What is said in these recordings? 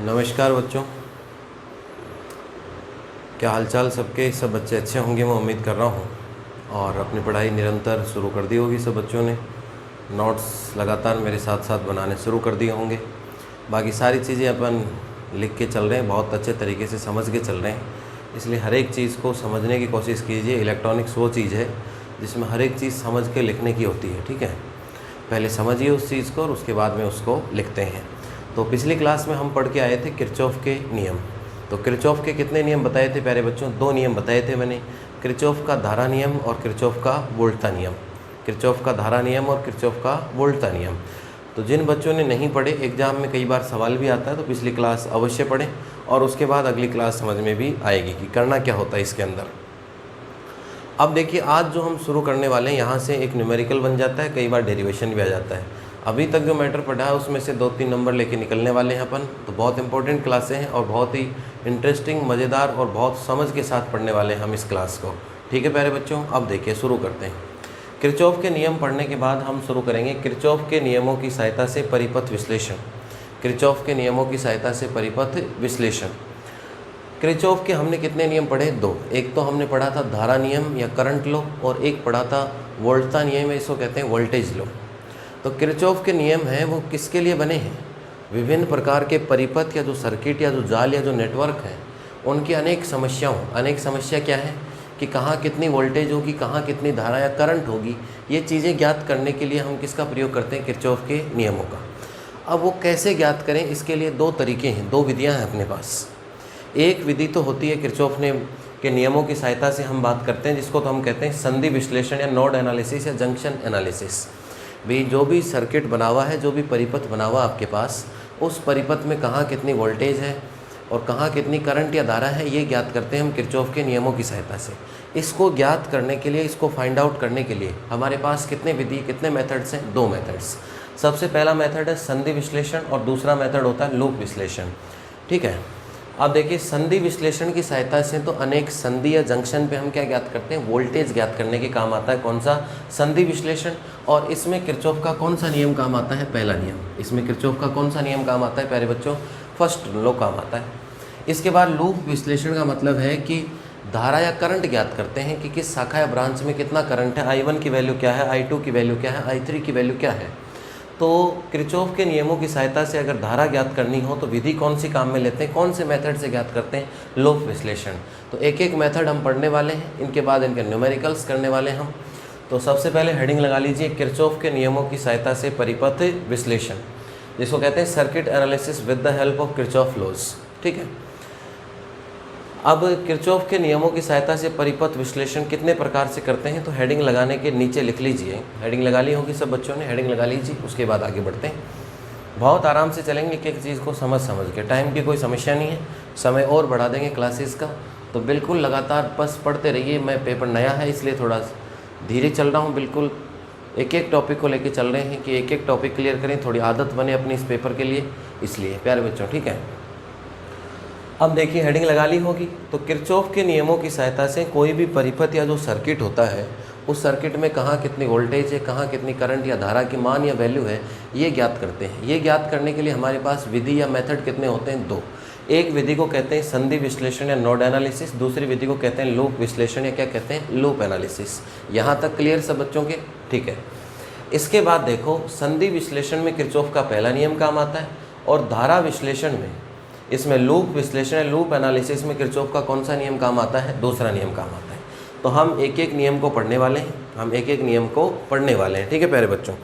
नमस्कार बच्चों, क्या हालचाल सबके। सब बच्चे अच्छे होंगे मैं उम्मीद कर रहा हूँ। और अपनी पढ़ाई निरंतर शुरू कर दी होगी सब बच्चों ने। नोट्स लगातार मेरे साथ साथ बनाने शुरू कर दिए होंगे। बाकी सारी चीज़ें अपन लिख के चल रहे हैं, बहुत अच्छे तरीके से समझ के चल रहे हैं। इसलिए हर एक चीज़ को समझने की कोशिश कीजिए। इलेक्ट्रॉनिक्स वो चीज़ है जिसमें हर एक चीज़ समझ के लिखने की होती है, ठीक है। पहले समझिए उस चीज़ को और उसके बाद में उसको लिखते हैं। तो पिछली क्लास में हम पढ़ के आए थे किरचॉफ के नियम। तो किरचॉफ के कितने नियम बताए थे प्यारे बच्चों? 2 नियम बताए थे मैंने, किरचॉफ का धारा नियम और किरचॉफ का वोल्टता नियम। किरचॉफ का धारा नियम और किरचॉफ का वोल्टता नियम। तो जिन बच्चों ने नहीं पढ़े, एग्ज़ाम में कई बार सवाल भी आता है, तो पिछली क्लास अवश्य पढ़ें और उसके बाद अगली क्लास समझ में भी आएगी कि करना क्या होता है इसके अंदर। अब देखिए, आज जो हम शुरू करने वाले हैं, यहाँ से एक न्यूमेरिकल बन जाता है, कई बार डेरिवेशन भी आ जाता है। अभी तक जो मैटर पढ़ा है उसमें से 2-3 नंबर लेके निकलने वाले हैं अपन। तो बहुत इंपॉर्टेंट क्लासें हैं और बहुत ही इंटरेस्टिंग, मज़ेदार और बहुत समझ के साथ पढ़ने वाले हैं हम इस क्लास को, ठीक है प्यारे बच्चों। अब देखिए, शुरू करते हैं। किरचॉफ के नियम पढ़ने के बाद हम शुरू करेंगे किरचॉफ के नियमों की सहायता से परिपथ विश्लेषण। किरचॉफ के नियमों की सहायता से परिपथ विश्लेषण। किरचॉफ के हमने कितने नियम पढ़े? 2। एक तो हमने पढ़ा था धारा नियम या करंट लॉ, और एक पढ़ा था वोल्टता नियम, इसको कहते हैं वोल्टेज लॉ। तो किरचॉफ के नियम हैं वो किसके लिए बने हैं? विभिन्न प्रकार के परिपथ या जो सर्किट या जो जाल या जो नेटवर्क है, उनकी अनेक समस्या क्या है कि कहाँ कितनी वोल्टेज होगी, कहाँ कितनी धारा या करंट होगी, ये चीज़ें ज्ञात करने के लिए हम किसका प्रयोग करते हैं? किरचॉफ के नियमों का। अब वो कैसे ज्ञात करें, इसके लिए 2 तरीके हैं, 2 विधियाँ हैं अपने पास। एक विधि तो होती है किरचॉफ ने के नियमों की सहायता से हम बात करते हैं, जिसको तो हम कहते हैं संधि विश्लेषण या नोड एनालिसिस या जंक्शन एनालिसिस। भी जो भी सर्किट बना हुआ है, जो भी परिपथ बना हुआ आपके पास, उस परिपथ में कहाँ कितनी वोल्टेज है और कहाँ कितनी करंट या धारा है, ये ज्ञात करते हैं हम किरचॉफ के नियमों की सहायता से। इसको ज्ञात करने के लिए, इसको फाइंड आउट करने के लिए हमारे पास कितने विधि, कितने मेथड्स हैं? 2 मेथड्स। सबसे पहला मेथड है संधि विश्लेषण और दूसरा मेथड होता है लूप विश्लेषण, ठीक है। अब देखिए, संधि विश्लेषण की सहायता से तो अनेक संधि या जंक्शन पे हम क्या ज्ञात करते हैं? वोल्टेज ज्ञात करने के काम आता है। कौन सा? संधि विश्लेषण। और इसमें किरचॉफ का कौन सा नियम काम आता है? पहला नियम। इसमें किरचॉफ का कौन सा नियम काम आता है प्यारे बच्चों? फर्स्ट लॉ काम आता है। इसके बाद लूप विश्लेषण का मतलब है कि धारा या करंट ज्ञात करते हैं कि किस शाखा या ब्रांच में कितना करंट है, I1 की वैल्यू क्या है, I2 की वैल्यू क्या है, I3 की वैल्यू क्या है। तो किरचॉफ के नियमों की सहायता से अगर धारा ज्ञात करनी हो तो विधि कौन सी काम में लेते हैं, कौन से मेथड से ज्ञात करते हैं? लूप विश्लेषण। तो एक एक मेथड हम पढ़ने वाले हैं, इनके बाद इनके न्यूमेरिकल्स करने वाले हैं हम। तो सबसे पहले हेडिंग लगा लीजिए, किरचॉफ के नियमों की सहायता से परिपथ विश्लेषण, जिसको कहते हैं circuit analysis with the help of Kirchhoff laws, ठीक है। अब किरचॉफ के नियमों की सहायता से परिपथ विश्लेषण कितने प्रकार से करते हैं, तो हेडिंग लगाने के नीचे लिख लीजिए। हेडिंग लगा ली होगी सब बच्चों ने, हेडिंग लगा लीजिए, उसके बाद आगे बढ़ते हैं। बहुत आराम से चलेंगे, एक एक चीज़ को समझ के। टाइम की कोई समस्या नहीं है, समय और बढ़ा देंगे क्लासेस का। तो बिल्कुल लगातार बस पढ़ते रहिए। मैं पेपर नया है इसलिए थोड़ा धीरे चल रहा हूँ, बिल्कुल एक एक टॉपिक को लेके चल रहे हैं कि एक एक टॉपिक क्लियर करें, थोड़ी आदत बने अपनी इस पेपर के लिए, इसलिए प्यारे बच्चों, ठीक है। अब देखिए, हेडिंग लगा ली होगी। तो किरचॉफ के नियमों की सहायता से कोई भी परिपथ या जो सर्किट होता है, उस सर्किट में कहाँ कितनी वोल्टेज है, कहाँ कितनी करंट या धारा की मान या वैल्यू है, ये ज्ञात करते हैं। ये ज्ञात करने के लिए हमारे पास विधि या मेथड कितने होते हैं? 2। एक विधि को कहते हैं संधि विश्लेषण या नोड एनालिसिस, दूसरी विधि को कहते हैं लूप विश्लेषण या क्या कहते हैं? Loop analysis. यहाँ तक क्लियर सब बच्चों के? ठीक है। इसके बाद देखो, संधि विश्लेषण में किरचॉफ का पहला नियम काम आता है और धारा विश्लेषण में, इसमें लूप विश्लेषण या लूप एनालिसिस में किरचॉफ का कौन सा नियम काम आता है? दूसरा नियम काम आता है। तो हम एक एक नियम को पढ़ने वाले हैं, ठीक है प्यारे बच्चों।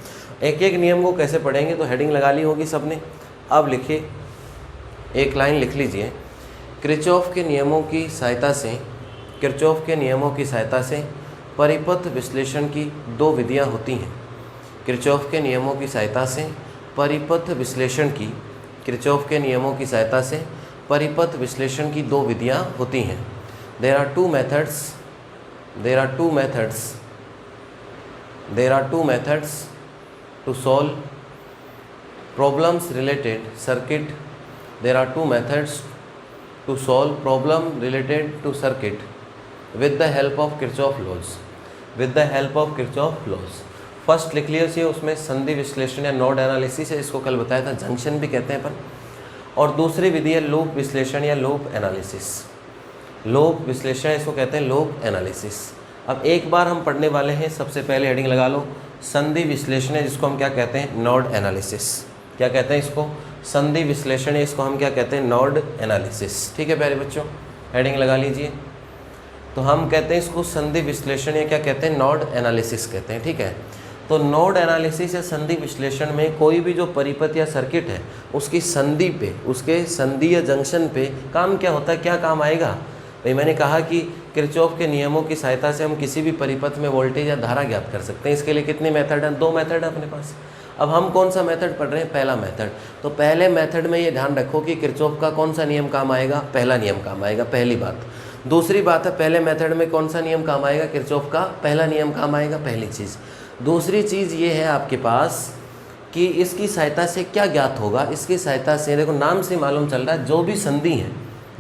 एक एक नियम को कैसे पढ़ेंगे, तो हेडिंग लगा ली होगी सबने। अब लिखिए, एक लाइन लिख लीजिए। किरचॉफ के नियमों की सहायता से परिपथ विश्लेषण की 2 विधियाँ होती हैं। किरचॉफ के नियमों की सहायता से परिपथ विश्लेषण की 2 विधियाँ होती हैं। There are two methods to solve problems related circuit. There are 2 methods to solve problem related to circuit with the help of Kirchhoff laws. First लिख लिया चाहिए, उसमें संधि विश्लेषण या नोड एनालिसिस है, इसको कल बताया था, जंक्शन भी कहते हैं अपन। और दूसरी विधि है लूप विश्लेषण या लूप एनालिसिस। लूप विश्लेषण इसको कहते हैं लूप एनालिसिस। अब एक बार हम पढ़ने वाले हैं, सबसे पहले हेडिंग लगा लो, संधि विश्लेषण है जिसको हम क्या कहते हैं, नोड एनालिसिस। क्या कहते हैं इसको, संधि विश्लेषण है, इसको हम क्या कहते हैं, नोड एनालिसिस। ठीक है प्यारे बच्चों, हेडिंग लगा लीजिए। तो हम कहते हैं इसको संधि विश्लेषण या क्या कहते हैं, नोड एनालिसिस कहते हैं। ठीक है, तो नोड एनालिसिस या संधि विश्लेषण में कोई भी जो परिपथ या सर्किट है उसकी संधि पे, उसके संधि या जंक्शन पे काम क्या होता है, क्या काम आएगा भाई। मैंने कहा कि किरचॉफ के नियमों की सहायता से हम किसी भी परिपथ में वोल्टेज या धारा ज्ञात कर सकते हैं। इसके लिए कितने मेथड हैं, 2 मेथड है अपने पास। अब हम कौन सा मेथड पढ़ रहे हैं, पहला मेथड। तो पहले मेथड में ये ध्यान रखो कि किरचॉफ का कौन सा नियम काम आएगा, पहला नियम काम आएगा, पहली बात। दूसरी बात है, पहले मेथड में कौन सा नियम काम आएगा, किरचॉफ का पहला नियम काम आएगा, पहली चीज़। दूसरी चीज़ ये है आपके पास कि इसकी सहायता से क्या ज्ञात होगा। इसकी सहायता से देखो, नाम से मालूम चल रहा है जो भी संधि है,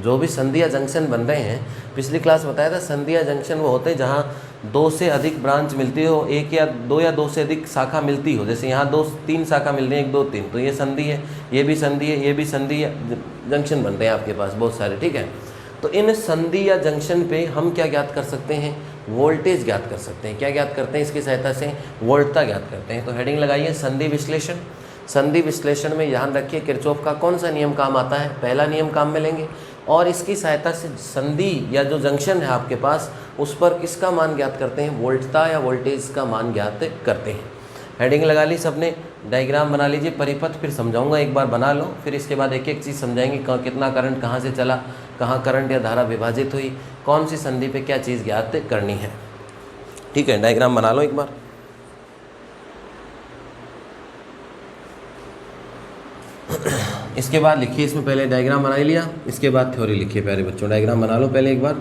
जो भी संधि या जंक्शन बन रहे हैं, पिछली क्लास बताया था संधि या जंक्शन वो होते हैं जहाँ 2 से अधिक ब्रांच मिलती हो, 1 या 2 से अधिक शाखा मिलती हो। जैसे यहाँ 2-3 शाखा मिल रही है, 1 2 3, तो ये संधि है, ये भी संधि है, ये भी संधि है, जंक्शन बन रहे हैं आपके पास बहुत सारे। ठीक है, तो इन संधि या जंक्शन पे हम क्या ज्ञात कर सकते हैं, वोल्टेज ज्ञात कर सकते हैं। क्या ज्ञात करते हैं, इसकी सहायता से वोल्टता ज्ञात करते हैं। तो हेडिंग लगाइए संधि विश्लेषण। संधि विश्लेषण में ध्यान रखिए किरचॉफ का कौन सा नियम काम आता है, पहला नियम काम में लेंगे, और इसकी सहायता से संधि या जो जंक्शन है आपके पास उस पर किसका मान ज्ञात करते हैं, वोल्टता या वोल्टेज का मान ज्ञात करते हैं। हेडिंग लगा ली सबने, डायग्राम बना लीजिए। परिपथ फिर समझाऊंगा, एक बार बना लो, फिर इसके बाद एक एक चीज़ समझाएंगे, कितना करंट कहाँ से चला, कहाँ करंट या धारा विभाजित हुई, कौन सी संधि पे क्या चीज़ ज्ञात करनी है। ठीक है, डायग्राम बना लो एक बार। इसके बाद लिखिए, इसमें पहले डायग्राम बना लिया, इसके बाद थ्योरी लिखिए प्यारे बच्चों। डायग्राम बना लो पहले एक बार,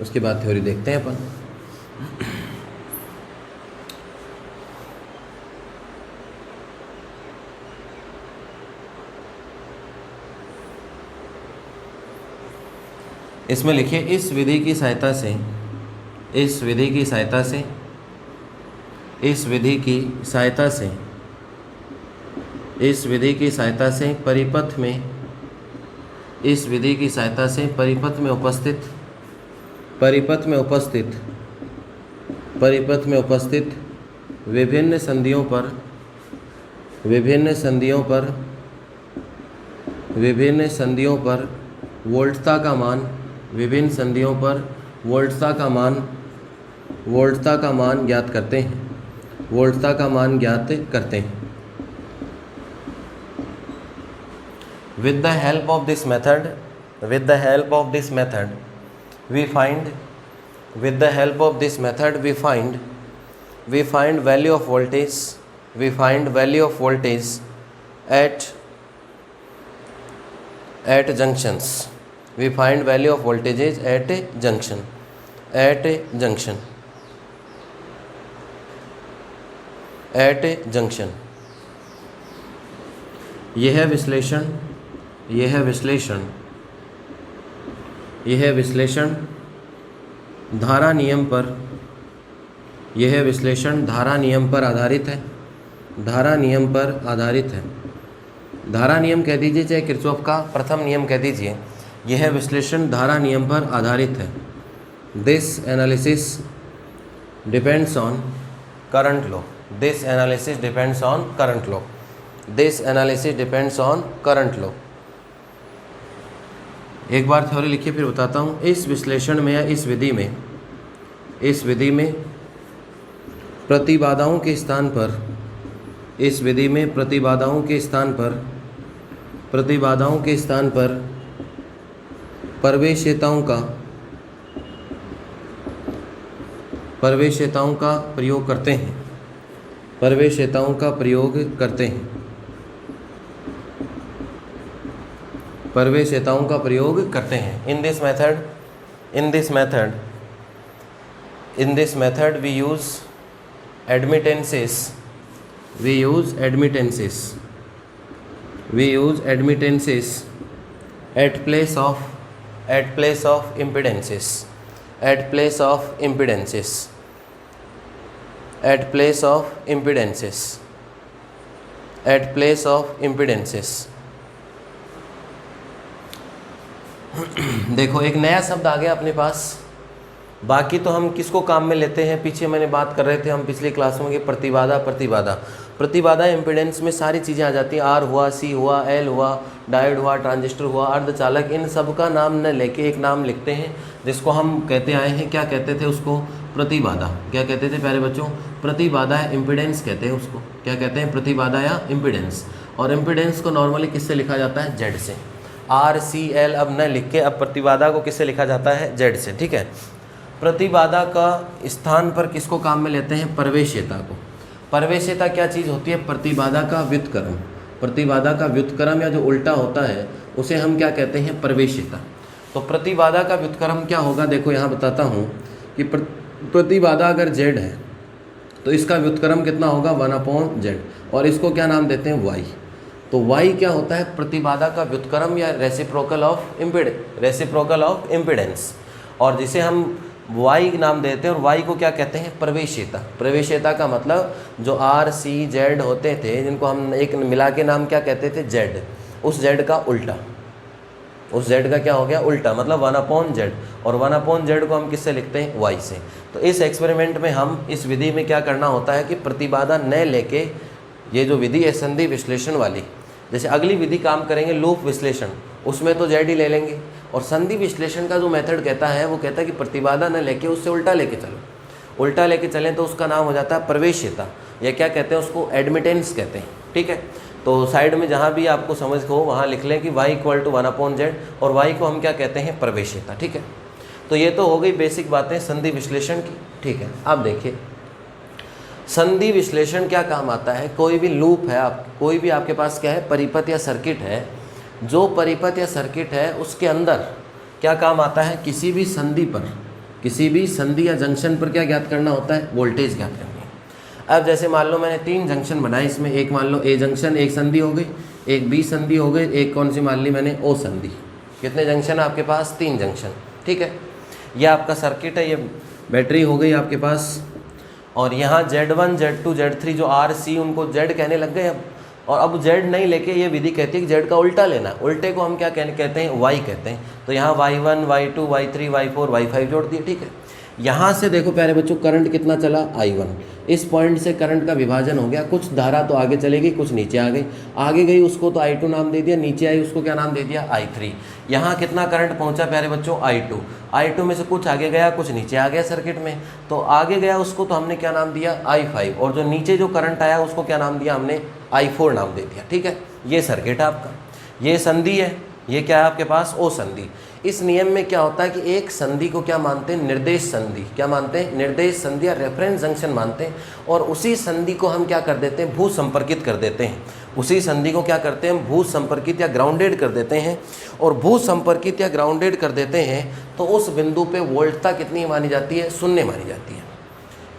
उसके बाद थ्योरी देखते हैं अपन। इसमें लिखिए, इस विधि की सहायता से, इस विधि की सहायता से, इस विधि की सहायता से, इस विधि की सहायता से परिपथ में, इस विधि की सहायता से परिपथ में उपस्थित, परिपथ में उपस्थित, परिपथ में उपस्थित विभिन्न संधियों पर, विभिन्न संधियों पर, विभिन्न संधियों पर वोल्टता का मान, विभिन्न संधियों पर वोल्टता का मान, वोल्टता का मान ज्ञात करते हैं, वोल्टता का मान ज्ञात करते हैं। With the help of this method, with the help of this method, we find, with the help of this method, we find value of voltage, we find value of voltage at junctions. We find value of voltages at a junction, at a junction, at a junction. यह विश्लेषण, यह विश्लेषण, यह विश्लेषण धारा नियम पर, यह विश्लेषण धारा नियम पर आधारित है, धारा नियम पर आधारित है। धारा नियम कह दीजिए चाहे किरचॉफ का प्रथम नियम कह दीजिए, यह विश्लेषण धारा नियम पर आधारित है। This analysis depends on current law, this analysis depends on current law, this analysis depends on current law. एक बार थ्योरी लिखिए फिर बताता हूँ। इस विश्लेषण में या इस विधि में, इस विधि में प्रतिबाधाओं के स्थान पर, इस विधि में प्रतिबाधाओं के स्थान पर, प्रतिबाधाओं के स्थान पर प्रवेश्यताओं का, प्रवेश्यताओं का प्रयोग करते हैं, प्रवेश्यताओं का प्रयोग करते हैं, प्रवेश्यताओं का प्रयोग करते हैं। In this method, in this method, in this method we use admittances, we use admittances, we use admittances at place of, at place of impedances, at place of impedances, at place of impedances, at place of impedances, देखो एक नया शब्द आ गया अपने पास। बाकी तो हम किसको काम में लेते हैं, पीछे मैंने बात कर रहे थे हम पिछली क्लासों में, प्रतिबाधा प्रतिबाधा प्रतिबाधा इम्पीडेंस में सारी चीज़ें आ जाती हैं। आर हुआ, सी हुआ, एल हुआ, डायोड हुआ, ट्रांजिस्टर हुआ, अर्धचालक, इन सब का नाम न लेके एक नाम लिखते हैं जिसको हम कहते आए हैं, क्या कहते थे उसको, प्रतिबाधा। क्या कहते थे प्यारे बच्चों, प्रतिबाधा या इम्पीडेंस कहते हैं उसको। क्या कहते हैं, प्रतिबाधा या इम्पीडेंस। और इम्पीडेंस को नॉर्मली किससे लिखा जाता है, जेड से। आर सी एल अब न लिख के अब प्रतिबाधा को किससे लिखा जाता है, जेड से। ठीक है, प्रतिबाधा का स्थान पर किसको काम में लेते हैं, प्रवेश्यता को। प्रवेश्यता क्या चीज़ होती है, प्रतिबाधा का व्युत्क्रम। प्रतिबाधा का व्युत्क्रम या जो उल्टा होता है उसे हम क्या कहते हैं, प्रवेश्यता। तो प्रतिबाधा का व्युत्क्रम क्या होगा, देखो यहाँ बताता हूँ कि प्रतिबाधा अगर जेड है तो इसका व्युत्क्रम कितना होगा, 1/z। और इसको क्या नाम देते हैं, y। तो y क्या होता है, प्रतिबाधा का व्युत्क्रम या रेसिप्रोकल ऑफ इम्पीडेंस। और जिसे हम y नाम देते हैं, और y को क्या कहते हैं, प्रवेश्यता। प्रवेश्यता का मतलब जो r c z होते थे, जिनको हम एक मिला के नाम क्या कहते थे, z, उस z का उल्टा, उस z का क्या हो गया, उल्टा, मतलब 1/z। और 1/z को हम किससे लिखते हैं, y से। तो इस एक्सपेरिमेंट में हम इस विधि में क्या करना होता है कि प्रतिबाधा न लेके, ये जो विधि है संधि विश्लेषण वाली, जैसे अगली विधि काम करेंगे लूप विश्लेषण, उसमें तो जेड ही ले लेंगे। और संधि विश्लेषण का जो मेथड कहता है वो कहता है कि प्रतिबाधा न लेके उससे उल्टा लेके चलो। उल्टा लेके चलें तो उसका नाम हो जाता है प्रवेश्यता, या क्या कहते हैं उसको, एडमिटेंस कहते हैं। ठीक है, तो साइड में जहाँ भी आपको समझ हो वहाँ लिख लें कि y = 1/z, और y को हम क्या कहते हैं, प्रवेश्यता। ठीक है, तो ये तो हो गई बेसिक बातें संधि विश्लेषण की। ठीक है, अब देखिए संधि विश्लेषण क्या काम आता है। कोई भी लूप है, आप कोई भी आपके पास क्या है, परिपथ या सर्किट है, जो परिपथ या सर्किट है उसके अंदर क्या काम आता है, किसी भी संधि पर, किसी भी संधि या जंक्शन पर क्या ज्ञात करना होता है, वोल्टेज ज्ञात करनी है। अब जैसे मान लो मैंने 3 जंक्शन बनाए, इसमें एक मान लो ए जंक्शन, एक संधि हो गई, एक बी संधि हो गई, एक कौन सी मान ली मैंने, ओ संधि। कितने जंक्शन है आपके पास, 3 जंक्शन। ठीक है, यह आपका सर्किट है, ये बैटरी हो गई आपके पास। और यहाँ Z1 Z2 Z3 जो R C उनको Z कहने लग गए अब। और अब Z नहीं लेके ये विधि कहती है कि Z का उल्टा लेना। उल्टे को हम क्या कहते हैं, Y कहते हैं। तो यहाँ Y1 Y2 Y3 Y4 Y5 जोड़ दिए। ठीक है, यहाँ से देखो प्यारे बच्चों करंट कितना चला, I1। इस पॉइंट से करंट का विभाजन हो गया, कुछ धारा तो आगे चलेगी, कुछ नीचे आ गई। आगे गई उसको तो I2 नाम दे दिया, नीचे आई उसको क्या नाम दे दिया, I3। यहाँ कितना करंट पहुँचा प्यारे बच्चों, I2 में से कुछ आगे गया, कुछ नीचे आ गया सर्किट में। तो आगे गया उसको तो हमने क्या नाम दिया, I5। और जो नीचे जो करंट आया उसको क्या नाम दिया हमने, I4 नाम दे दिया। ठीक है, ये सर्किट है आपका, ये संधि है, ये क्या है आपके पास, ओ संधि। इस नियम में क्या होता है कि एक संधि को क्या मानते हैं, निर्देश संधि। क्या मानते हैं, निर्देश संधि या रेफरेंस जंक्शन मानते हैं। और उसी संधि को हम क्या कर देते हैं, भू संपर्कित कर देते हैं। उसी संधि को क्या करते हैं, भू संपर्कित या ग्राउंडेड कर देते हैं। और भू संपर्कित या ग्राउंडेड कर देते हैं तो उस बिंदु पे वोल्टता कितनी मानी जाती है, 0 मानी जाती है।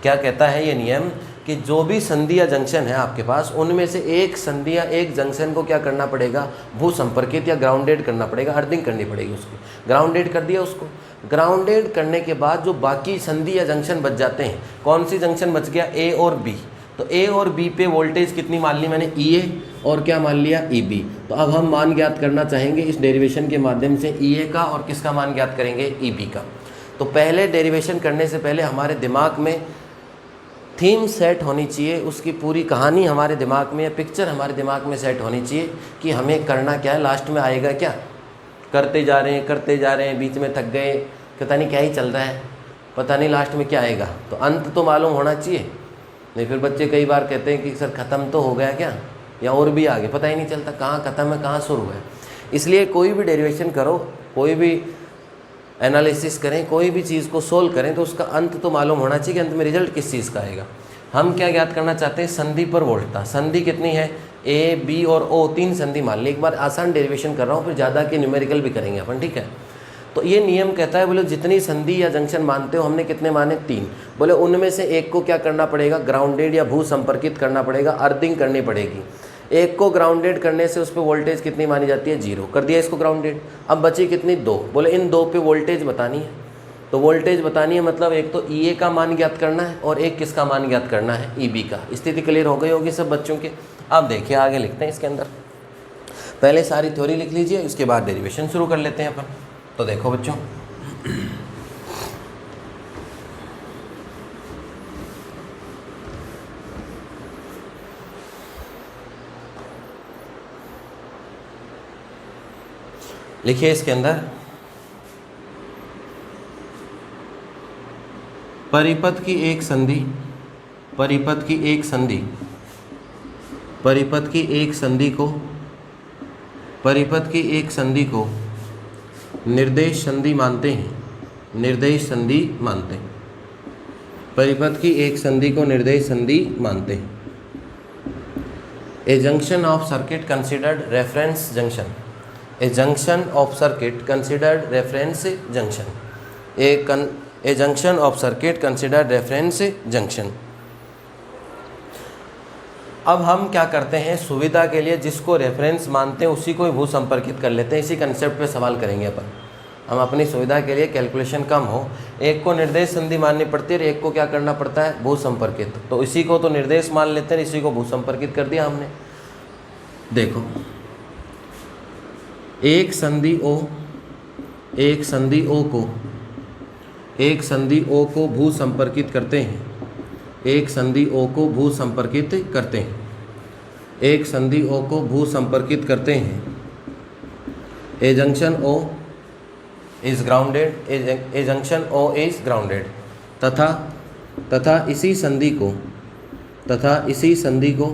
क्या कहता है ये नियम कि जो भी संधि या जंक्शन है आपके पास, उनमें से एक संधि या एक जंक्शन को क्या करना पड़ेगा, भू संपर्कित या ग्राउंडेड करना पड़ेगा, अर्थिंग करनी पड़ेगी उसकी। ग्राउंडेड कर दिया उसको। ग्राउंडेड करने के बाद जो बाकी संधि या जंक्शन बच जाते हैं, कौन सी जंक्शन बच गया, ए और बी। तो ए और बी पे वोल्टेज कितनी मान ली मैंने, ई ए, और क्या मान लिया, ई बी। तो अब हम मान ज्ञात करना चाहेंगे इस डेरिवेशन के माध्यम से, ई ए का, और किसका मान ज्ञात करेंगे, ई बी का। तो पहले डेरिवेशन करने से पहले हमारे दिमाग में थीम सेट होनी चाहिए, उसकी पूरी कहानी हमारे दिमाग में या पिक्चर हमारे दिमाग में सेट होनी चाहिए कि हमें करना क्या है, लास्ट में आएगा क्या। करते जा रहे हैं, बीच में थक गए, पता नहीं क्या ही चल रहा है, पता नहीं लास्ट में क्या आएगा। तो अंत तो मालूम होना चाहिए, नहीं फिर बच्चे कई बार कहते हैं कि सर ख़त्म तो हो गया क्या, या और भी आगे, पता ही नहीं चलता कहाँ ख़त्म है कहाँ शुरू है। इसलिए कोई भी डेरिवेशन करो, कोई भी एनालिसिस करें, कोई भी चीज़ को सोल्व करें, तो उसका अंत तो मालूम होना चाहिए कि अंत में रिजल्ट किस चीज़ का आएगा। हम क्या ज्ञात करना चाहते हैं, संधि पर वोल्टता। संधि कितनी है, ए बी और ओ, 3 संधि मान ली। एक बार आसान डेरिवेशन कर रहा हूँ, फिर ज़्यादा के न्यूमेरिकल भी करेंगे अपन। ठीक है, तो ये नियम कहता है, बोले जितनी संधि या जंक्शन मानते हो, हमने कितने माने, 3। बोले उनमें से एक को क्या करना पड़ेगा, ग्राउंडेड या भू संपर्कित करना पड़ेगा, अर्थिंग करनी पड़ेगी। एक को ग्राउंडेड करने से उस पर वोल्टेज कितनी मानी जाती है, 0 कर दिया इसको ग्राउंडेड। अब बची कितनी, 2। बोले इन 2 पे वोल्टेज बतानी है। तो वोल्टेज बतानी है मतलब एक तो ई ए का मान ज्ञात करना है, और एक किसका मान ज्ञात करना है, ई बी का। स्थिति क्लियर हो गई होगी सब बच्चों के। अब देखिए आगे लिखते हैं इसके अंदर, पहले सारी थ्योरी लिख लीजिए, उसके बाद डेरिवेशन शुरू कर लेते हैं अपन। तो देखो बच्चों, लिखिए इसके अंदर परिपथ की एक संधि, परिपथ की एक संधि, परिपथ की एक संधि को, परिपथ की एक संधि को निर्देश संधि मानते हैं, निर्देश संधि मानते हैं। परिपथ की एक संधि को निर्देश संधि मानते हैं। ए junction of circuit considered reference junction, A junction of circuit considered reference junction, A junction of circuit considered reference junction. अब हम क्या करते हैं, सुविधा के लिए जिसको रेफरेंस मानते हैं उसी को ही भू संपर्कित कर लेते हैं। इसी कंसेप्ट पे सवाल करेंगे अपन। हम अपनी सुविधा के लिए कैलकुलेशन कम हो, एक को निर्देश संधि माननी पड़ती है और एक को क्या करना पड़ता है, भू संपर्कित। तो इसी को तो निर्देश मान लेते हैं, इसी को भू संपर्कित कर दिया हमने। देखो, एक संधि O, एक संधि O को, एक संधि O को भू संपर्कित करते हैं, एक संधि O को भू संपर्कित करते हैं, एक संधि O को भू संपर्कित करते हैं। ए junction O is grounded, A junction O is grounded, तथा इसी संधि को, तथा इसी संधि को,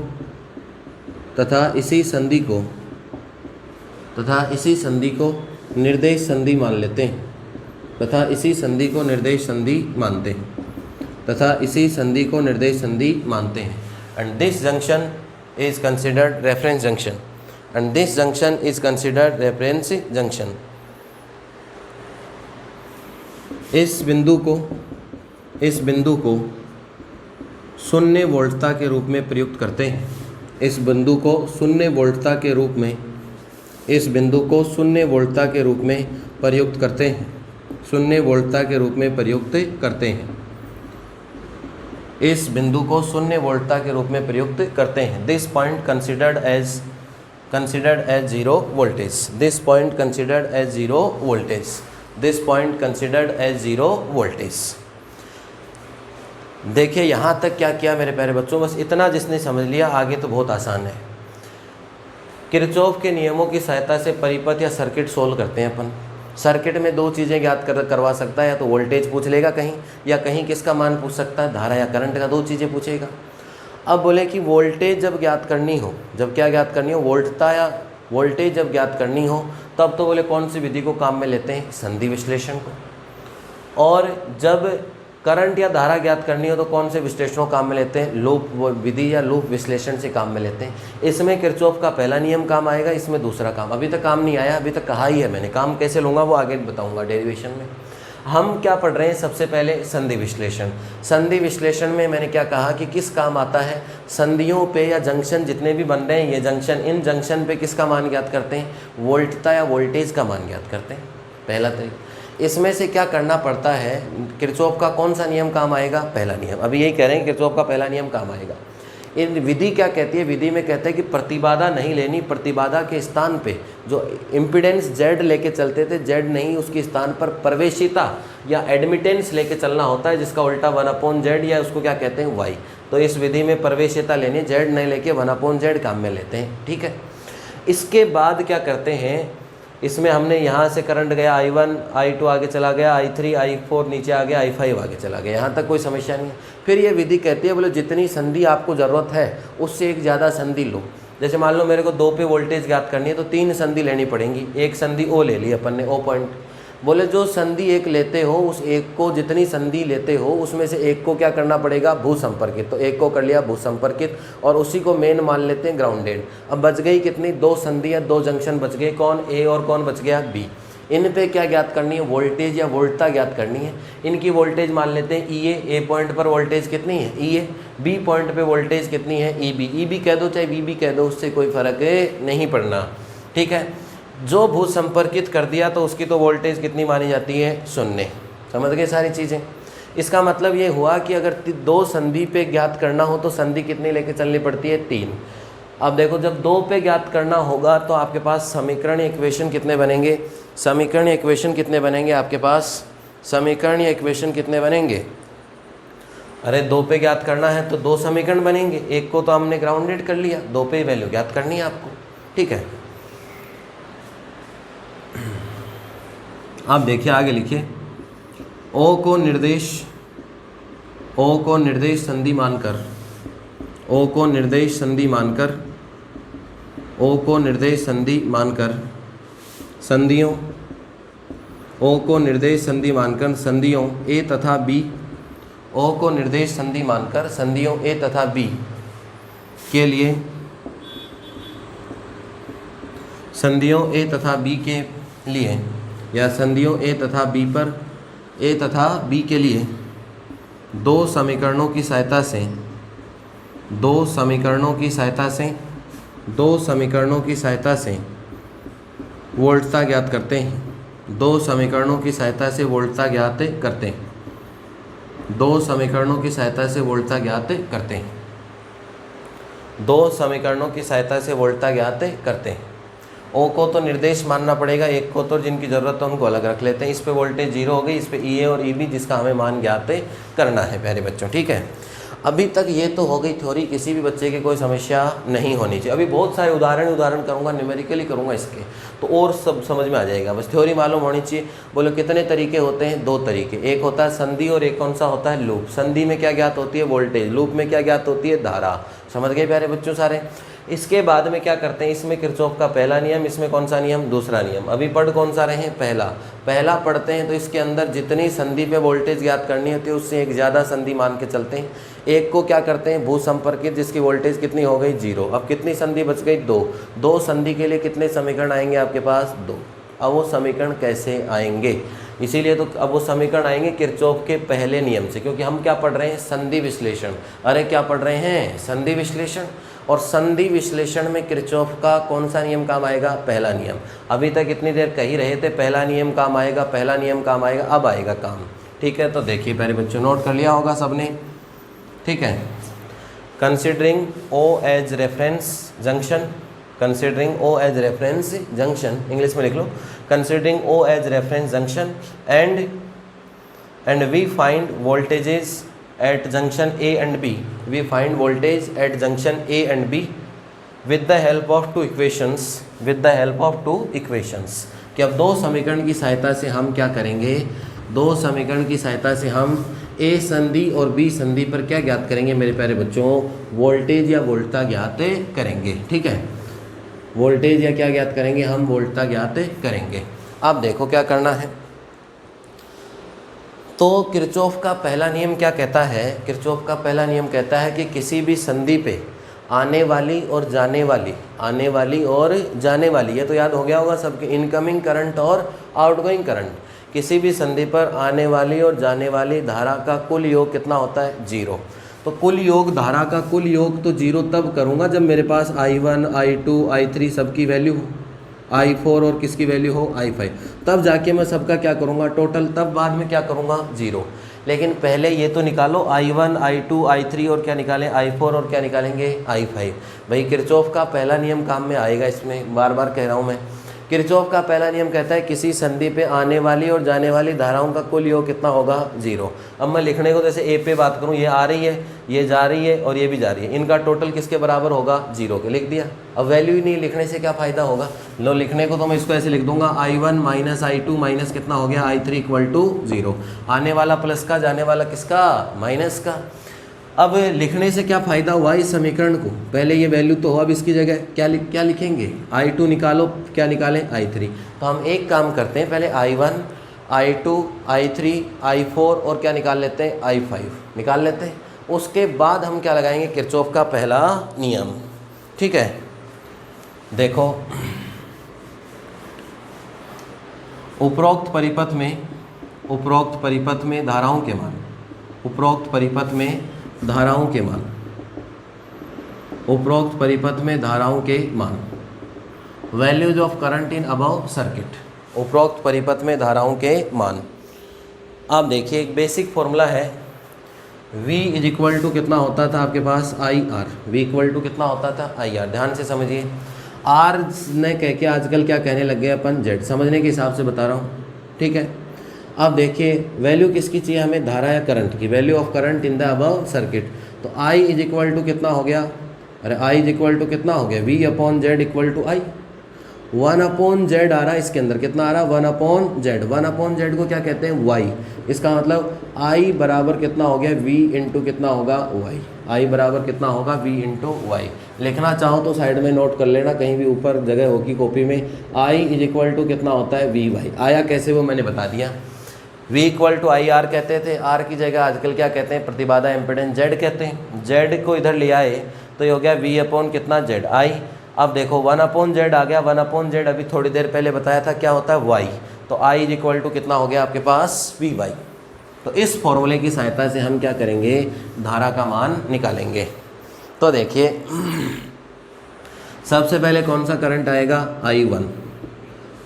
तथा इसी संधि को, तथा इसी संधि को निर्देश संधि मान लेते हैं, तथा इसी संधि को निर्देश संधि मानते हैं, तथा इसी संधि को निर्देश संधि मानते हैं। And this junction is considered reference junction, and this junction is considered reference junction. इस बिंदु को शून्य वोल्टता के रूप में प्रयुक्त करते हैं, इस बिंदु को शून्य वोल्टता के रूप में, इस बिंदु को शून्य वोल्टता के रूप में प्रयुक्त करते हैं, शून्य वोल्टता के रूप में प्रयुक्त करते हैं, इस बिंदु को शून्य वोल्टता के रूप में प्रयुक्त करते हैं। This point considered as zero voltage, this point considered as zero voltage, this point considered as zero voltage. देखिए यहाँ तक क्या किया मेरे प्यारे बच्चों, बस इतना जिसने समझ लिया आगे तो बहुत आसान है। किरचॉफ के नियमों की सहायता से परिपथ या सर्किट सोल्व करते हैं अपन। सर्किट में दो चीज़ें ज्ञात करवा सकता है, या तो वोल्टेज पूछ लेगा कहीं, या कहीं किसका मान पूछ सकता है, धारा या करंट का, दो चीज़ें पूछेगा। अब बोले कि वोल्टेज जब ज्ञात करनी हो, जब क्या ज्ञात करनी हो, वोल्टता या वोल्टेज जब ज्ञात करनी हो, तब तो बोले कौन सी विधि को काम में लेते हैं, संधि विश्लेषण को। और जब करंट या धारा ज्ञात करनी हो तो कौन से विश्लेषण को काम में लेते हैं, लूप विधि या लूप विश्लेषण से काम में लेते हैं। इसमें किरचॉफ का पहला नियम काम आएगा, इसमें दूसरा काम अभी तक काम नहीं आया, अभी तक कहा ही है मैंने। काम कैसे लूँगा वो आगे बताऊँगा डेरिवेशन में। हम क्या पढ़ रहे हैं, सबसे पहले संधि विश्लेषण। संधि विश्लेषण में मैंने क्या कहा कि किस काम आता है, संधियों पे या जंक्शन जितने भी बन रहे हैं ये जंक्शन, इन जंक्शन पे किसका मान ज्ञात करते हैं, वोल्टता या वोल्टेज का मान ज्ञात करते हैं, पहला तरीका। इसमें से क्या करना पड़ता है, किरचॉफ का कौन सा नियम काम आएगा, पहला नियम। अभी यही कह रहे हैं किरचॉफ का पहला नियम काम आएगा। इन विधि क्या कहती है, विधि में कहते हैं कि प्रतिबाधा नहीं लेनी, प्रतिबाधा के स्थान पे जो इम्पीडेंस Z लेके चलते थे, Z नहीं, उसके स्थान पर प्रवेशिता या एडमिटेंस लेके चलना होता है, जिसका उल्टा 1/Z या उसको क्या कहते हैं, Y। तो इस विधि में प्रवेशिता लेनी, Z नहीं लेके 1/Z काम में लेते हैं, ठीक है। इसके बाद क्या करते हैं, इसमें हमने यहाँ से करंट गया I1, I2 आगे चला गया, I3, I4 नीचे आ गया, I5 आगे चला गया, यहाँ तक कोई समस्या नहीं है। फिर ये विधि कहती है बोले जितनी संधि आपको ज़रूरत है उससे एक ज़्यादा संधि लो। जैसे मान लो मेरे को 2 पे वोल्टेज ज्ञात करनी है तो 3 संधि लेनी पड़ेंगी। एक संधि O ले ली अपन ने, O पॉइंट। बोले जो संधि एक लेते हो उस एक को, जितनी संधि लेते हो उसमें से एक को क्या करना पड़ेगा, भू संपर्कित। तो एक को कर लिया भू संपर्कित और उसी को मेन मान लेते हैं ग्राउंडेड। अब बच गई कितनी, 2 संधि या 2 जंक्शन बच गए, कौन, ए और कौन बच गया, बी। इन पे क्या ज्ञात करनी है, वोल्टेज या वोल्टता ज्ञात करनी है। इनकी वोल्टेज मान लेते हैं ई ए पॉइंट पर वोल्टेज कितनी है, ई ए। बी पॉइंट पे वोल्टेज कितनी है, ई बी कह दो चाहे वी बी कह दो, उससे कोई फ़र्क नहीं पड़ना, ठीक है। जो भू संपर्कित कर दिया तो उसकी तो वोल्टेज कितनी मानी जाती है, 0। समझ गए सारी चीज़ें। इसका मतलब ये हुआ कि अगर 2 संधि पे ज्ञात करना हो तो संधि कितनी लेके चलनी पड़ती है, 3। अब देखो जब 2 पे ज्ञात करना होगा तो आपके पास समीकरण इक्वेशन कितने बनेंगे, समीकरण इक्वेशन कितने बनेंगे आपके पास, समीकरण इक्वेशन कितने बनेंगे, अरे 2 पे ज्ञात करना है तो 2 समीकरण बनेंगे, एक को तो हमने ग्राउंडेड कर लिया, 2 पे वैल्यू ज्ञात करनी है आपको, ठीक है। आप देखिए आगे लिखिए, ओ को निर्देश संधि मानकर, ओ को निर्देश संधि मानकर, ओ को निर्देश संधि मानकर संधियों, ओ को निर्देश संधि मानकर संधियों ए तथा बी, ओ को निर्देश संधि मानकर संधियों ए तथा बी के लिए, संधियों ए तथा बी के लिए या संधियों ए तथा बी पर, ए तथा बी के लिए 2 समीकरणों की सहायता से, 2 समीकरणों की सहायता से, 2 समीकरणों की सहायता से वोल्टता ज्ञात करते हैं, 2 समीकरणों की सहायता से वोल्टता ज्ञात करते हैं, 2 समीकरणों की सहायता से वोल्टता ज्ञात करते हैं, 2 समीकरणों की सहायता से वोल्टता ज्ञात करते हैं। ओ को तो निर्देश मानना पड़ेगा, एक को तो जिनकी ज़रूरत है उनको अलग रख लेते हैं। इस पे वोल्टेज 0 हो गई, इस पे ई ए और ई बी जिसका हमें मान ज्ञात करना है प्यारे बच्चों, ठीक है। अभी तक ये तो हो गई थ्योरी, किसी भी बच्चे की कोई समस्या नहीं होनी चाहिए। अभी बहुत सारे उदाहरण करूँगा, न्यूमेरिकली करूँगा इसके, तो और सब समझ में आ जाएगा, बस थ्योरी मालूम होनी चाहिए। बोलो कितने तरीके होते हैं, 2 तरीके, एक होता है संधि और एक कौन सा होता है, लूप। संधि में क्या ज्ञात होती है, वोल्टेज, लूप में क्या ज्ञात होती है, धारा। समझ गए प्यारे बच्चों सारे। इसके बाद में क्या करते हैं, इसमें किरचॉफ का पहला नियम, इसमें कौन सा नियम, दूसरा नियम। अभी पढ़ कौन सा रहे हैं, पहला पढ़ते हैं। तो इसके अंदर जितनी संधि पे वोल्टेज ज्ञात करनी होती है उससे एक ज़्यादा संधि मान के चलते हैं। एक को क्या करते हैं, भू संपर्कित, जिसकी वोल्टेज कितनी हो गई, 0। अब कितनी संधि बच गई, 2 संधि के लिए कितने समीकरण आएंगे आपके पास, 2। अब वो समीकरण कैसे आएंगे, इसीलिए तो अब वो समीकरण आएंगे किरचॉफ के पहले नियम से, क्योंकि हम क्या पढ़ रहे हैं, संधि विश्लेषण। अरे क्या पढ़ रहे हैं, संधि विश्लेषण। और संधि विश्लेषण में किरचॉफ का कौन सा नियम काम आएगा, पहला नियम। अभी तक इतनी देर कह ही रहे थे पहला नियम काम आएगा, पहला नियम काम आएगा, अब आएगा काम, ठीक है। तो देखिए प्यारे बच्चों, नोट कर लिया होगा सबने, ठीक है। Considering O as reference junction, considering O as reference junction, English में लिख लो, considering O as reference junction and we find voltages at junction A and B, we find voltage at junction A and B with the help of 2 equations, with the help of 2 equations। कि अब 2 समीकरण की सहायता से हम क्या करेंगे, 2 समीकरण की सहायता से हम A संधि और B संधि पर क्या ज्ञात करेंगे मेरे प्यारे बच्चों, वोल्टेज या वोल्टता ज्ञात करेंगे, ठीक है। वोल्टेज या क्या ज्ञात करेंगे, हम वोल्टता ज्ञात करेंगे। अब देखो क्या करना है। तो किरचॉफ का पहला नियम क्या कहता है, किरचॉफ का पहला नियम कहता है कि किसी भी संधि पे आने वाली और जाने वाली, आने वाली और जाने वाली, ये तो याद हो गया होगा सबके, इनकमिंग करंट और आउटगोइंग करंट, किसी भी संधि पर आने वाली और जाने वाली धारा का कुल योग कितना होता है, 0। तो कुल योग, धारा का कुल योग तो 0 तब करूँगा जब मेरे पास I1, I2, I3 सबकी वैल्यू हो, I4 और किसकी वैल्यू हो, I5, तब जाके मैं सबका क्या करूँगा, टोटल, तब बाद में क्या करूँगा, 0। लेकिन पहले ये तो निकालो I1, I2, I3 और क्या निकालें, I4 और क्या निकालेंगे, I5। भाई किरचॉफ का पहला नियम काम में आएगा इसमें, बार बार कह रहा हूँ मैं। किरचॉफ का पहला नियम कहता है किसी संधि पे आने वाली और जाने वाली धाराओं का कुल योग कितना होगा, 0। अब मैं लिखने को जैसे ए पे बात करूँ, ये आ रही है, ये जा रही है और ये भी जा रही है, इनका टोटल किसके बराबर होगा, 0 के, लिख दिया। अब वैल्यू ही नहीं लिखने से क्या फ़ायदा होगा, लो लिखने को तो मैं इसको ऐसे लिख दूंगा, I1 माइनस I2 माइनस कितना हो गया, I3 इक्वल टू 0। आने वाला प्लस का, जाने वाला किसका, माइनस का। अब लिखने से क्या फ़ायदा हुआ इस समीकरण को, पहले ये वैल्यू तो हो, अब इसकी जगह क्या लिखेंगे, I2 निकालो, क्या निकालें, I3। तो हम एक काम करते हैं, पहले I1, I2, I3, I4 और क्या निकाल लेते हैं, I5 निकाल लेते हैं। उसके बाद हम क्या लगाएंगे, किरचॉफ का पहला नियम, ठीक है। देखो उपरोक्त परिपथ में धाराओं के मान, उपरोक्त परिपथ में धाराओं के मान, उपरोक्त परिपथ में धाराओं के मान, values of current in above circuit, उपरोक्त परिपथ में धाराओं के मान। आप देखिए एक बेसिक फॉर्मूला है, v इज इक्वल टू कितना होता था आपके पास I R, v equal to कितना होता था आई आर। ध्यान से समझिए, r ने कह के आजकल क्या कहने लग गए अपन z, समझने के हिसाब से बता रहा हूँ, ठीक है। अब देखिए वैल्यू किसकी चाहिए हमें, धारा या करंट की, value of current in the above circuit. तो I इज इक्वल टू कितना हो गया, अरे I इज इक्वल टू कितना हो गया, v upon Z equal to I. 1 upon Z आ रहा है इसके अंदर, कितना आ रहा है 1 अपॉन जेड। 1 अपॉन जेड को क्या कहते हैं y, इसका मतलब I बराबर कितना हो गया v इंटू कितना होगा y, I बराबर कितना होगा v इंटू वाई। लिखना चाहो तो साइड में नोट कर लेना, कहीं भी ऊपर जगह होगी कॉपी में। I इज इक्वल टू कितना होता है वी वाई, आया कैसे वो मैंने बता दिया। v equal to I R कहते थे, r की जगह आजकल क्या कहते हैं, प्रतिबाधा इम्पिडेंस z कहते हैं। z को इधर ले आए तो ये हो गया v अपॉन कितना जेड आई। अब देखो 1 अपॉन जेड आ गया, 1 अपॉन जेड अभी थोड़ी देर पहले बताया था क्या होता है y, तो I इज इक्वल टू कितना हो गया आपके पास वी वाई। तो इस फॉर्मूले की सहायता से हम क्या करेंगे, धारा का मान निकालेंगे। तो देखिए सबसे पहले कौन सा करंट आएगा, I1,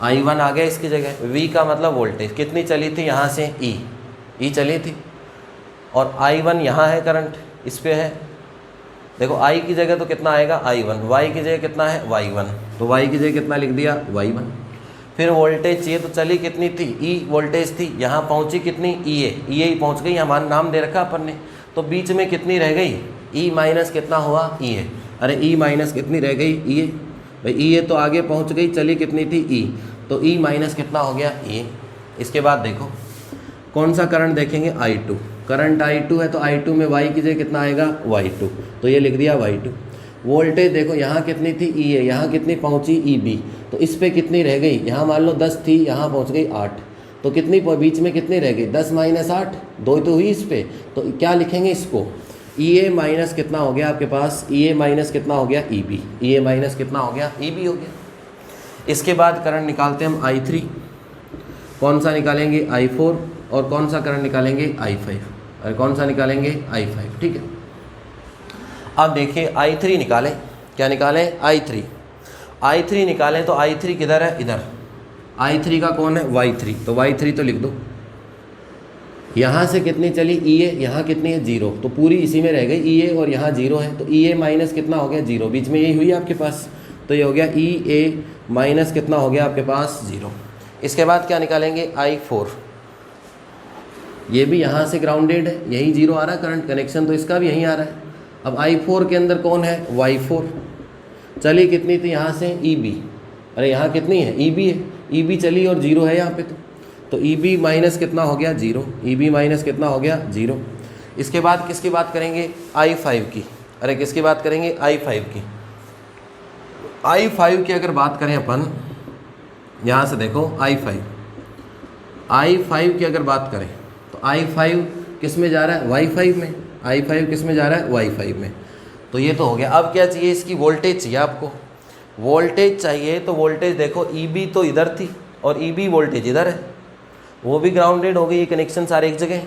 I1 आ गया इसकी जगह, V का मतलब वोल्टेज कितनी चली थी यहाँ से E चली थी, और I1 यहाँ है करंट इस पे है। देखो I की जगह तो कितना आएगा I1, Y की जगह कितना है Y1, तो Y की जगह कितना लिख दिया Y1। फिर वोल्टेज चाहिए तो चली कितनी थी E वोल्टेज थी, यहाँ पहुँची कितनी EA ही पहुँच गई, हमारा नाम दे रखा अपन ने। तो बीच में कितनी रह गई E माइनस कितना हुआ EA, अरे E माइनस कितनी रह गई EA, भाई EA तो आगे पहुँच गई, चली कितनी थी E, तो E माइनस कितना हो गया EA। इसके बाद देखो कौन सा करंट देखेंगे I2, करंट I2 है तो I2 में Y की जगह कितना आएगा Y2, तो ये लिख दिया Y2। वोल्टेज देखो यहाँ कितनी थी EA, यहाँ कितनी पहुँची EB, तो इस पे कितनी रह गई, यहाँ मान लो 10 थी, यहाँ पहुँच गई 8, तो कितनी बीच में कितनी रह गई 10 माइनस 8, 2 तो हुई इस पे, तो क्या लिखेंगे इसको EA माइनस कितना हो गया आपके पास, EA माइनस कितना हो गया EB, EA माइनस कितना हो गया EB हो गया। इसके बाद करंट निकालते हैं हम I3, कौन सा निकालेंगे I4, और कौन सा करंट निकालेंगे I5, और कौन सा निकालेंगे I5, ठीक है। अब देखिए I3 निकालें, क्या निकालें I3 निकालें, तो I3 किधर है इधर, I3 का कौन है Y3, तो Y3 तो लिख दो। यहाँ से कितनी चली EA, यहाँ कितनी है 0, तो पूरी इसी में रह गई EA, और यहाँ 0 है, तो EA माइनस कितना हो गया 0, बीच में यही हुई आपके पास, तो ये हो गया EA माइनस कितना हो गया आपके पास 0। इसके बाद क्या निकालेंगे I4, ये भी यहाँ से ग्राउंडेड है, यही 0 आ रहा है करंट कनेक्शन, तो इसका भी यहीं आ रहा है। अब I4 के अंदर कौन है Y4, चली कितनी थी यहाँ से EB, अरे यहाँ कितनी है EB है, EB चली और 0 है यहाँ पे, तो EB माइनस कितना हो गया 0, EB माइनस कितना हो गया 0। इसके बाद किसकी बात करेंगे I5 की, अरे किसकी बात करेंगे I5 की। I5 की अगर बात करें अपन, यहाँ से देखो I5 की अगर बात करें तो I5 किस में जा रहा है Y5 में, I5 किस में जा रहा है Y5 में, तो ये तो हो गया। अब क्या चाहिए, इसकी वोल्टेज चाहिए आपको, वोल्टेज चाहिए, तो वोल्टेज देखो EB तो इधर थी और EB वोल्टेज इधर है, वो भी ग्राउंडेड हो गई, ये कनेक्शन सारे एक जगह,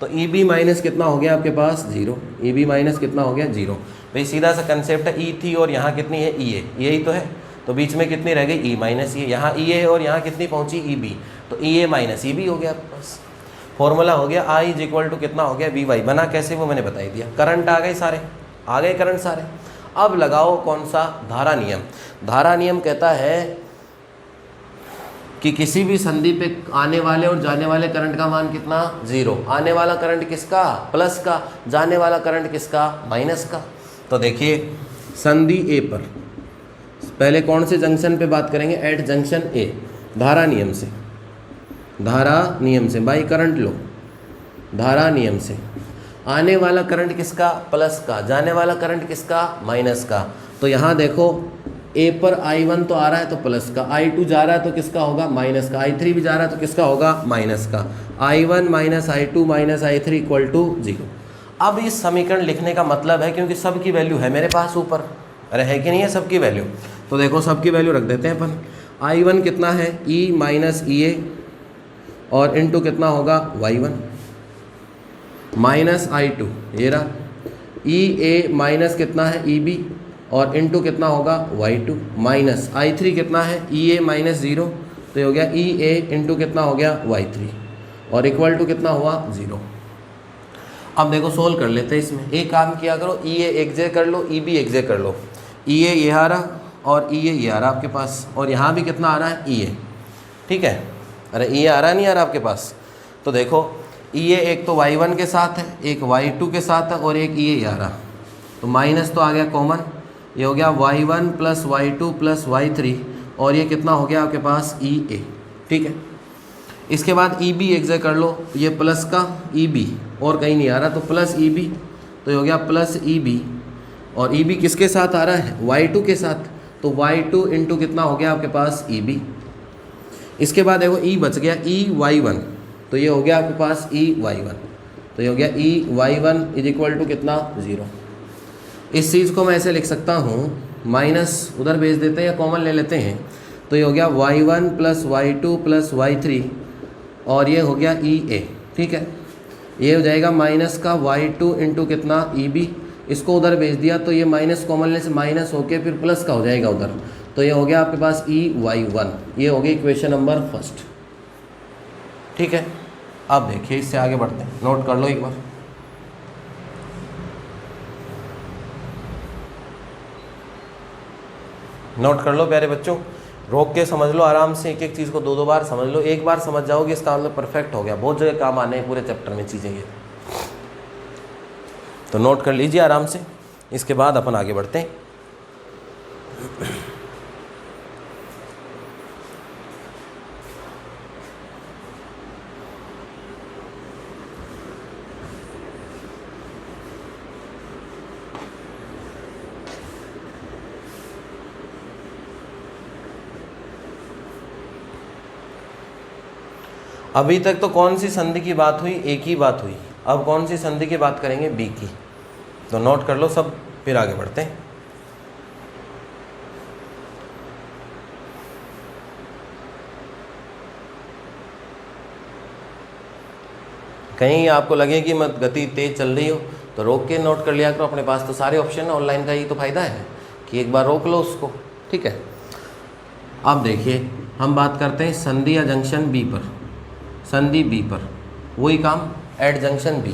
तो EB माइनस कितना हो गया आपके पास 0, EB माइनस कितना हो गया 0। भाई सीधा सा कंसेप्ट है, E थी और यहाँ कितनी है EA, यही तो है, तो बीच में कितनी रह गई E माइनस E, यहाँ EA है और यहाँ कितनी पहुँची EB, तो EA माइनस EB हो गया आपके पास। फॉर्मूला हो गया I इज इक्वल टू कितना हो गया VY, बना कैसे वो मैंने बता ही दिया। करंट आ गए सारे, आ गए करंट सारे। अब लगाओ कौन सा, धारा नियम। धारा नियम कहता है कि किसी भी संधि पे आने वाले और जाने वाले करंट का मान कितना 0, आने वाला करंट किसका प्लस का, जाने वाला करंट किसका माइनस का। तो देखिए संधि ए पर पहले कौन से जंक्शन पे बात करेंगे, एट जंक्शन ए, धारा नियम से, धारा नियम से बाई करंट लो, धारा नियम से आने वाला करंट किसका प्लस का, जाने वाला करंट किसका माइनस का। तो यहाँ देखो ए पर I1 तो आ रहा है तो प्लस का, I2 जा रहा है तो किसका होगा माइनस का, I3 भी जा रहा है तो किसका होगा माइनस का। I1 minus I2 minus I3 equal to 0। अब इस समीकरण लिखने का मतलब है, क्योंकि सब की वैल्यू है मेरे पास ऊपर, अरे है कि नहीं है सबकी वैल्यू, तो देखो सबकी वैल्यू रख देते हैं अपन। I1 कितना है E माइनस EA और इनटू कितना होगा Y1 माइनस I2, ये रहा EA माइनस कितना है EB और इनटू कितना होगा Y2 माइनस I3 कितना है EA माइनस 0, तो ये हो गया EA इंटू कितना हो गया Y3 और इक्वल टू कितना हुआ 0। अब देखो सोल्व कर लेते हैं इसमें। एक काम किया करो, ई ए एक जगह कर लो, ई बी एक जगह कर लो। ई ए ये आ रहा और ई ए ये आ रहा आपके पास, और यहाँ भी कितना आ रहा है ई ए, ठीक है। अरे ई ए आ रहा नहीं आ रहा आपके पास, तो देखो ई ए एक तो y1 के साथ है, एक y2 के साथ है और एक ई ए आ रहा, तो माइनस तो आ गया कॉमन, ये हो गया y1 plus y2 plus y3 और ये कितना हो गया आपके पास ई ए, ठीक है। इसके बाद ई बी एक जगह कर लो, ये प्लस का ई बी और कहीं नहीं आ रहा, तो प्लस ई बी, तो ये हो गया प्लस ई बी, और ई बी किसके साथ आ रहा है y2 के साथ, तो y2 इंटू कितना हो गया आपके पास ई बी। इसके बाद देखो ई बच गया ई y1, तो ये हो गया आपके पास ई y1, तो ये हो गया ई y1 इज इक्वल टू कितना 0। इस चीज़ को मैं ऐसे लिख सकता हूँ, माइनस उधर भेज देते हैं या कॉमन ले लेते हैं, तो ये हो गया y1 plus y2 plus y3 और ये हो गया ई ए, ठीक है। ये हो जाएगा माइनस का y2 इंटू कितना ई बी, इसको उधर भेज दिया तो ये माइनस कॉमन लेने से माइनस होके फिर प्लस का हो जाएगा उधर, तो ये हो गया आपके पास ई y1। ये हो गई इक्वेशन नंबर फर्स्ट, ठीक है। अब देखिए इससे आगे बढ़ते हैं, नोट कर लो एक बार। नोट कर लो प्यारे बच्चों, रोक के समझ लो आराम से, एक एक चीज़ को दो दो बार समझ लो। एक बार समझ जाओगे इसका मतलब परफेक्ट हो गया, बहुत जगह काम आने हैं पूरे चैप्टर में चीज़ें ये, तो नोट कर लीजिए आराम से। इसके बाद अपन आगे बढ़ते हैं। अभी तक तो कौन सी संधि की बात हुई, एक ही बात हुई। अब कौन सी संधि की बात करेंगे, बी की, तो नोट कर लो सब, फिर आगे बढ़ते हैं। कहीं आपको लगे कि मत गति तेज चल रही हो तो रोक के नोट कर लिया करो, अपने पास तो सारे ऑप्शन है, ऑनलाइन का ही तो फ़ायदा है कि एक बार रोक लो उसको, ठीक है। अब देखिए हम बात करते हैं संधि या जंक्शन बी पर, संधि बी पर वही काम, एट जंक्शन बी।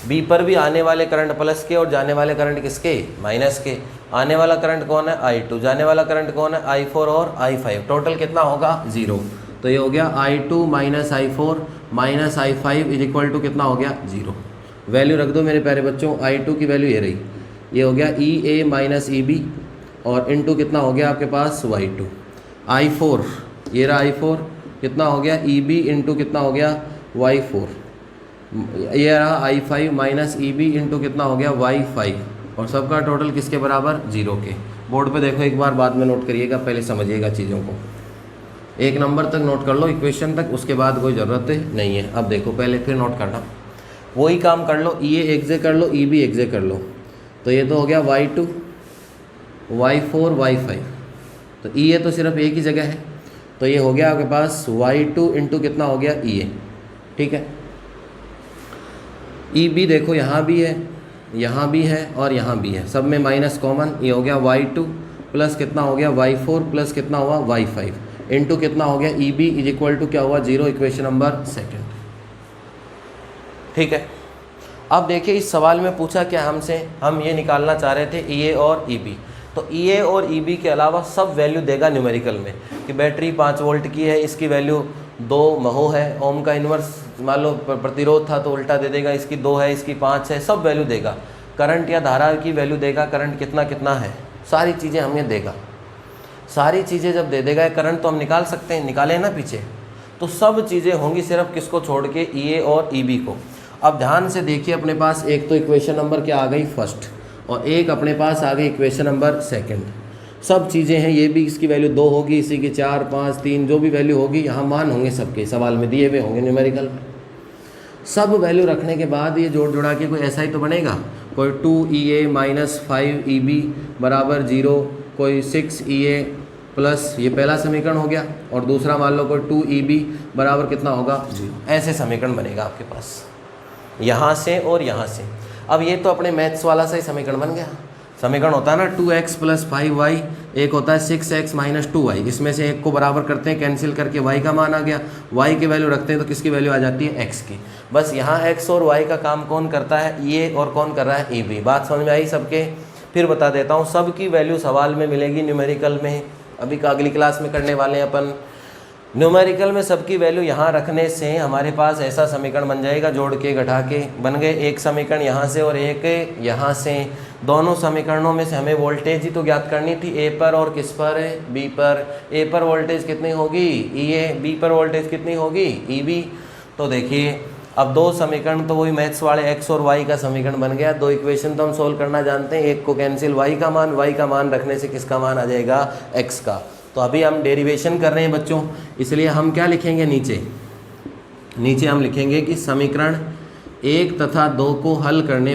बी पर भी आने वाले करंट प्लस के और जाने वाले करंट किसके, माइनस के। आने वाला करंट कौन है, I2, जाने वाला करंट कौन है, I4 और I5। टोटल कितना होगा 0, तो ये हो गया I2 minus I4 minus I5 is equal to कितना हो गया 0। वैल्यू रख दो मेरे प्यारे बच्चों, I2 की वैल्यू ये रही, ये हो गया EA माइनस EB और इनटू कितना हो गया आपके पास Y2। I4 ये रहा I4, कितना हो गया EB इंटू कितना हो गया Y4, ये रहा I5 माइनस EB इंटू कितना हो गया Y5, और सबका टोटल किसके बराबर 0 के। बोर्ड पे देखो एक बार, बाद में नोट करिएगा, पहले समझिएगा चीज़ों को। एक नंबर तक नोट कर लो, इक्वेशन तक, उसके बाद कोई ज़रूरत नहीं है। अब देखो पहले फिर नोट करना, वही काम कर लो, EA एक जगह कर लो, EB एक जगह कर लो, तो ये तो हो गया Y2 Y4 Y5, तो EA तो सिर्फ एक ही जगह है, तो ये हो गया आपके पास Y2 इंटू कितना हो गया EA, ठीक है। EB देखो यहाँ भी है, यहाँ भी है और यहाँ भी है, सब में माइनस कॉमन, ये हो गया Y2 प्लस कितना हो गया Y4 प्लस कितना हुआ Y5 इंटू कितना हो गया EB इज इक्वल टू क्या हुआ 0, इक्वेशन नंबर सेकंड, ठीक है। अब देखिए इस सवाल में पूछा क्या हमसे, हम ये निकालना चाह रहे थे EA और EB, तो EA और EB के अलावा सब वैल्यू देगा न्यूमेरिकल में, कि बैटरी 5 वोल्ट की है, इसकी वैल्यू 2 महो है, ओम का इन्वर्स मान लो प्रतिरोध था तो उल्टा दे देगा, इसकी 2 है, इसकी 5 है, सब वैल्यू देगा। करंट या धारा की वैल्यू देगा, करंट कितना कितना है, सारी चीज़ें हमें देगा। सारी चीज़ें जब दे देगा, करंट तो हम निकाल सकते हैं, निकाले ना पीछे, तो सब चीज़ें होंगी सिर्फ किसको छोड़ के, EA और EB को। अब ध्यान से देखिए, अपने पास एक तो इक्वेशन नंबर क्या आ गई फर्स्ट, और एक अपने पास आ गई इक्वेशन नंबर सेकंड। सब चीज़ें हैं, ये भी इसकी वैल्यू 2 होगी, इसी की 4 5 3 जो भी वैल्यू होगी, यहाँ मान होंगे सबके, सवाल में दिए हुए होंगे न्यूमेरिकल में। सब वैल्यू रखने के बाद ये जोड़ जोड़ा के कोई ऐसा ही तो बनेगा, कोई 2EA माइनस 5EB बराबर 0, कोई 6EA प्लस, ये पहला समीकरण हो गया, और दूसरा मान लो कोई 2EB बराबर कितना होगा 0। ऐसे समीकरण बनेगा आपके पास, यहाँ से और यहाँ से। अब ये तो अपने मैथ्स वाला सा ही समीकरण बन गया। समीकरण होता है ना 2x प्लस 5y एक होता है 6x - 2y, इसमें से एक को बराबर करते हैं, कैंसिल करके y का मान आ गया, y की वैल्यू रखते हैं तो किसकी वैल्यू आ जाती है, x की। बस यहाँ x और y का काम कौन करता है, ये, और कौन कर रहा है, ए बी। बात समझ में आई सबके? फिर बता देता हूँ, सब की वैल्यू सवाल में मिलेगी न्यूमेरिकल में, अभी का अगली क्लास में करने वाले हैं अपन। न्यूमेरिकल में सबकी वैल्यू यहाँ रखने से हमारे पास ऐसा समीकरण बन जाएगा, जोड़ के घटा के बन गए। एक समीकरण यहाँ से और एक यहाँ से, दोनों समीकरणों में से हमें वोल्टेज ही तो ज्ञात करनी थी, ए पर और किस पर, बी पर। ए पर वोल्टेज कितनी होगी, ई ए, बी पर वोल्टेज कितनी होगी, ई बी। तो देखिए अब दो समीकरण तो वही मैथ्स वाले एक्स और वाई का समीकरण बन गया। दो इक्वेशन तो हम सोल्व करना जानते हैं, एक को कैंसिल वाई का मान रखने से किसका मान आ जाएगा, एक्स का। तो अभी हम डेरिवेशन कर रहे हैं बच्चों, इसलिए हम क्या लिखेंगे, नीचे हम लिखेंगे कि समीकरण 1 तथा 2 को हल करने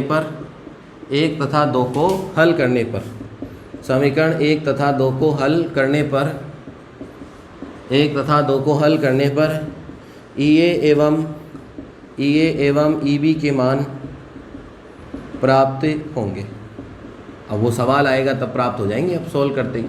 पर, समीकरण 1 तथा 2 को हल करने पर ई ए एवं ई बी के मान प्राप्त होंगे। अब वो सवाल आएगा तब प्राप्त हो जाएंगे, अब सोल्व करते ही।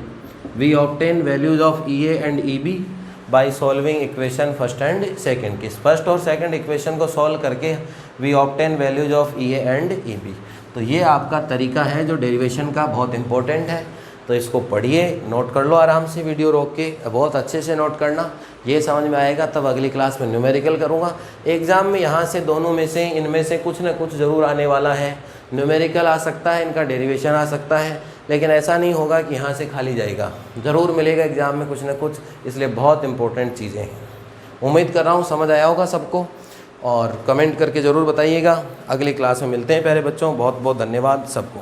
We obtain values of E A and E B by solving equation first and second की। फर्स्ट और सेकेंड इक्वेशन को सॉल्व करके we obtain values of E A and E B. तो ये आपका तरीका है जो डेरिवेशन का, बहुत इंपॉर्टेंट है। तो इसको पढ़िए, नोट कर लो आराम से, वीडियो रोक के बहुत अच्छे से नोट करना। ये समझ में आएगा तब अगली क्लास में न्यूमेरिकल करूँगा। एग्ज़ाम में यहाँ से दोनों में से, इनमें से कुछ ना कुछ ज़रूर आने वाला है। न्यूमेरिकल आ सकता है, इनका डेरिवेशन आ सकता है, लेकिन ऐसा नहीं होगा कि यहाँ से खाली जाएगा, ज़रूर मिलेगा एग्ज़ाम में कुछ ना कुछ। इसलिए बहुत इंपॉर्टेंट चीज़ें हैं। उम्मीद कर रहा हूँ समझ आया होगा सबको, और कमेंट करके ज़रूर बताइएगा। अगली क्लास में मिलते हैं प्यारे बच्चों, बहुत बहुत धन्यवाद सबको।